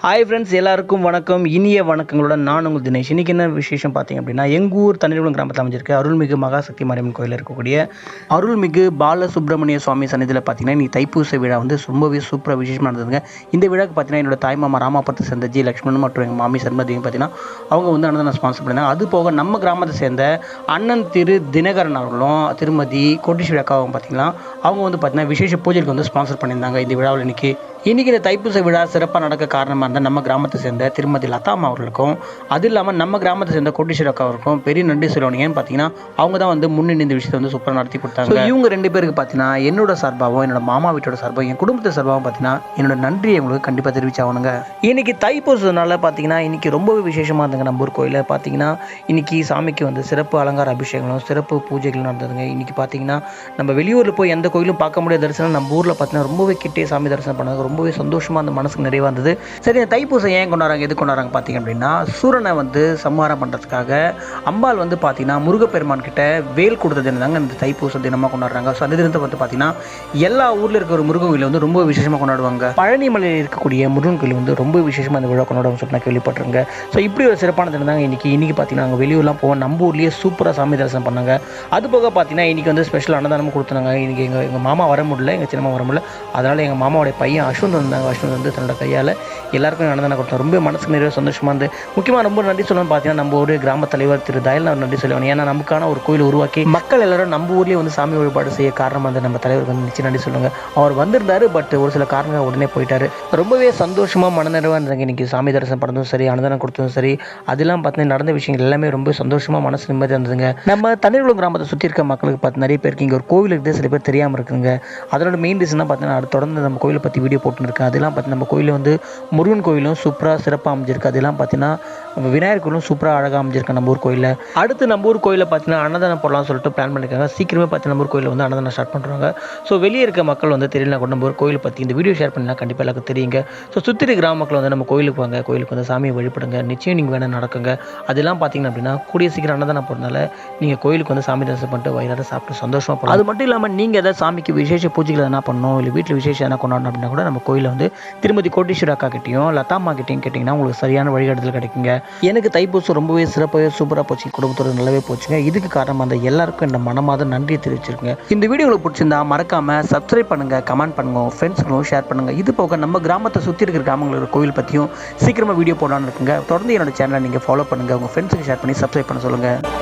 Hi friends, எல்லாருக்கும் வணக்கம். இனிய வணக்கங்களுடன் நான் உங்கள் தினேஷ். இன்றைக்கி என்ன விசேஷம் பார்த்தீங்க அப்படின்னா, எங்கள் ஊர் தண்ணீர்குளம் கிராமத்தில் அமைஞ்சிருக்க அருள்மிகு மகாசக்தி மாரியம்மன் கோயிலில் இருக்கக்கூடிய அருள்மிகு பாலசுப்ரமணிய சுவாமி சன்னிதியில் பார்த்தீங்கன்னா இன்றைக்கி தைப்பூச விழா வந்து ரொம்பவே சூப்பராக விசேஷமாக இருந்ததுங்க. இந்த விழாவுக்கு பார்த்தீங்கன்னா என்னோட தாய்மாமா ராமாபுரத்தை சேர்ந்த ஜி லக்ஷ்மணன் மற்றும் எங்கள் மாமி சர்மதியும் பார்த்தீங்கன்னா அவங்க வந்து அன்னதானம் ஸ்பான்சர் பண்ணியிருந்தாங்க. அது போக நம்ம கிராமத்தை சேர்ந்த அண்ணன் திரு தினகரன் அவர்களும் திருமதி கோட்டீஸ்வரி அக்காவும் பார்த்தீங்கன்னா அவங்க வந்து பார்த்தீங்கன்னா விசேஷ பூஜைக்கு வந்து ஸ்பான்சர் பண்ணியிருந்தாங்க இந்த விழாவில். இன்றைக்கி இந்த தைப்பூச விழா சிறப்பாக நடக்க காரணமாக இருந்தால் நம்ம கிராமத்தை சேர்ந்த திருமதி லதாமா அவர்களுக்கும் அது இல்லாமல் நம்ம கிராமத்தை சேர்ந்த கோட்டீஸ்வரி அக்கா அவருக்கும் பெரிய நன்றி சொல்லணும். ஏன்னு பார்த்தீங்கன்னா அவங்க தான் வந்து முன்னணி இந்த விஷயத்தை வந்து சூப்பராக நடத்தி கொடுத்தாங்க. இவங்க ரெண்டு பேருக்கு பார்த்தீங்கன்னா என்னோட சார்பாகவும் என்னோட மாமா வீட்டோட சார்பாகவும் என் குடும்பத்தை சார்பாகவும் பார்த்தீங்கன்னா என்னோட நன்றியை உங்களுக்கு கண்டிப்பாக தெரிவிச்சாகணுங்க. இன்றைக்கி தைப்பூசனால பார்த்தீங்கன்னா இன்றைக்கி ரொம்பவே விசேஷமாக இருந்துங்க. நம்ம ஊர் கோயிலில் பார்த்தீங்கன்னா இன்றைக்கி சாமிக்கு வந்து சிறப்பு அலங்கார அபிஷேகங்களும் சிறப்பு பூஜைகளும் நடந்ததுங்க. இன்றைக்கி பார்த்தீங்கன்னா நம்ம வெளியூரில் போய் எந்த கோயிலும் பார்க்க முடியாத தரிசனம் நம்ம ஊரில் பார்த்தீங்கன்னா ரொம்பவே கிட்டே சாமி தரிசனம் பண்ணாங்க. ரொம்பவே சந்தோஷமாக அந்த மனசுக்கு நிறைவாக இருந்தது. சரி, இந்த தைப்பூசம் ஏன் கொண்டாடுறாங்க, எது கொண்டாடுறாங்க பார்த்தீங்க அப்படின்னா, சூரனை வந்து சம்ஹாரம் பண்ணுறதுக்காக அம்பாள் வந்து பார்த்தீங்கன்னா முருகப்பெருமான் கிட்ட வேல் கொடுத்த தினம் தாங்க இந்த தைப்பூச தினமாக கொண்டாடுறாங்க. ஸோ அந்த தினத்தை வந்து பார்த்தீங்கன்னா எல்லா ஊரில் இருக்கிற ஒரு முருகன் கோயில் வந்து ரொம்ப விசேஷமாக கொண்டாடுவாங்க. பழனி மலையில் இருக்கக்கூடிய முருகன் கோயில் வந்து ரொம்ப விசேஷமாக இந்த விழா கொண்டாடுவாங்க சொல்லி நான் கேள்விப்பட்டிருங்க. ஸோ இப்படி ஒரு சிறப்பான தினம் தாங்க இன்றைக்கி பார்த்தீங்கன்னா நாங்கள் வெளியூர்லாம் போவோம், நம்ம ஊர்லேயே சூப்பராக சாமி தரிசனம் பண்ணாங்க. அது போக பார்த்தீங்கன்னா இன்றைக்கி வந்து ஸ்பெஷல் அன்னதானமும் கொடுத்தாங்க. இன்றைக்கி எங்கள் மாமா வர முடியல, எங்கள் சின்னம்மா வர முடியல. அதனால் எங்கள் மாமாவோடைய பையன் அஸ்வந்த் வந்தாங்க. அஸ்வந்த் வந்து தன்னோட கையால் எல்லாருக்கும் அன்னதானம் கொடுத்தோம். ரொம்ப மனசுக்கு நிறைய சந்தோஷமாக இருந்து முக்கியமாக ரொம்ப நன்றி சொல்லணும்னு பார்த்தீங்கன்னா நம்ம ஒரு கிராம தலைவர் திரு தயல் நன்றி சொல்லுவாங்க. ஏன்னா நமக்கான ஒரு கோயில் உருவாக்கி மக்கள் எல்லாரும் நம்ம ஊர்லேயே வந்து சாமி வழிபாடு செய்ய காரணமாக வந்து நம்ம தலைவருக்கு வந்து நிச்சயம் நன்றி சொல்லுங்க. அவர் வந்திருந்தாரு, பட் ஒரு சில காரணங்கள் உடனே போயிட்டாரு. ரொம்பவே சந்தோஷமாக மனநிறைவாக இருந்தாங்க. இன்றைக்கி சாமி தரிசனம் பண்ணதும் சரி, அன்னதானம் கொடுத்ததும் சரி, அதெல்லாம் பார்த்தீங்கன்னா நடந்த விஷயங்கள் எல்லாமே ரொம்ப சந்தோஷமாக மனசு நிம்மதியாக இருந்ததுங்க. நம்ம தண்ணீர்குளம் கிராமத்தை சுற்றி இருக்க மக்களுக்கு பார்த்து நிறைய பேருக்கு இங்கே ஒரு கோவில் இருக்குது, சில பேர் தெரியாமல் இருக்குங்க. அதனோட மெயின் ரீசன் தான் பார்த்தீங்கன்னா தொடர்ந்து நம்ம கோயிலை பற்றி வீடியோ போட்டுருக்கேன். அதெல்லாம் பார்த்து நம்ம கோயிலில் வந்து முருகன் கோயிலும் சூப்பராக சிறப்பாக அமைஞ்சிருக்கு. அதெல்லாம் பார்த்தீங்கன்னா விநாயகர் கோயிலும் சூப்பராக அழகாக அமைஞ்சிருக்கு நம்ம ஊர் கோயிலில். அடுத்து நம்ம ஊர் கோயிலில் பார்த்தீங்கன்னா அன்னதானம் போடலாம்னு சொல்லிட்டு பிளான் பண்ணியிருக்காங்க. சீக்கிரமே பார்த்தீங்கன்னா நம்ம ஊர் கோயிலில் வந்து அன்னதானம் ஸ்டார்ட் பண்ணுறாங்க. ஸோ வெளியே இருக்க மக்கள் வந்து தெரியல கூட நம்ம ஊர் கோயில் பற்றி இந்த வீடியோ ஷேர் பண்ணலாம், கண்டிப்பாக எல்லாருக்கும் தெரியுங்க. ஸோ சுற்றி கிராம மக்கள் வந்து நம்ம கோயிலுக்கு வாங்க, கோயிலுக்கு வந்து சாமியை வழிபடுங்க, நிச்சயம் நீங்கள் வேணால் நடக்குங்க. அதெல்லாம் பார்த்தீங்கன்னா அப்படின்னா கூடிய சீக்கிரம் அன்னதானம் போடுறதுனால நீங்கள் கோயிலுக்கு வந்து சாமி தரிசனம் பண்ணிட்டு வயிறார சாப்பிட்டு சந்தோஷமாக போகலாம். அது மட்டும் இல்லாமல் நீங்கள் எதாவது சாமிக்கு விசேஷ பூஜைகள் எதனா பண்ணணும், இல்லை வீட்டில் விசேஷம் எதனா கொண்டாடணும் அப்படின்னா கூட நம்ம கோயிலில் வந்து திருமதி கோட்டீஸ்வரி அக்கா கிட்டையும் லதாமா கிட்டையும் கேட்டிங்கன்னா உங்களுக்கு சரியான வழிகாட்டுதல் கிடைக்குங்க. எனக்கு தைப்பூசம் ரொம்பவே சிறப்பாகவே சூப்பராக போச்சு, குடும்பத்தோடு நல்லாவே போச்சுங்க. இதுக்கு காரணமாக அந்த எல்லாருக்கும் இந்த மனமாத நன்றியை தெரிவிச்சிருக்குங்க. இந்த வீடியோ உங்களுக்கு பிடிச்சிருந்தா மறக்காமல் சப்ஸ்கிரைப் பண்ணுங்கள், கமெண்ட் பண்ணுங்கள், ஃப்ரெண்ட்ஸ்களும் ஷேர் பண்ணுங்கள். இது போக நம்ம கிராமத்தை சுற்றி இருக்கிற கிராமங்களோட கோயில் பற்றியும் சீக்கிரமாக வீடியோ போடலான்னு இருக்குங்க. தொடர்ந்து என்னோட சேனலை நீங்கள் ஃபாலோ பண்ணுங்கள், உங்கள் ஃப்ரெண்ட்ஸுக்கு ஷேர் பண்ணி சப்ஸ்கிரைப் பண்ண சொல்லுங்கள்.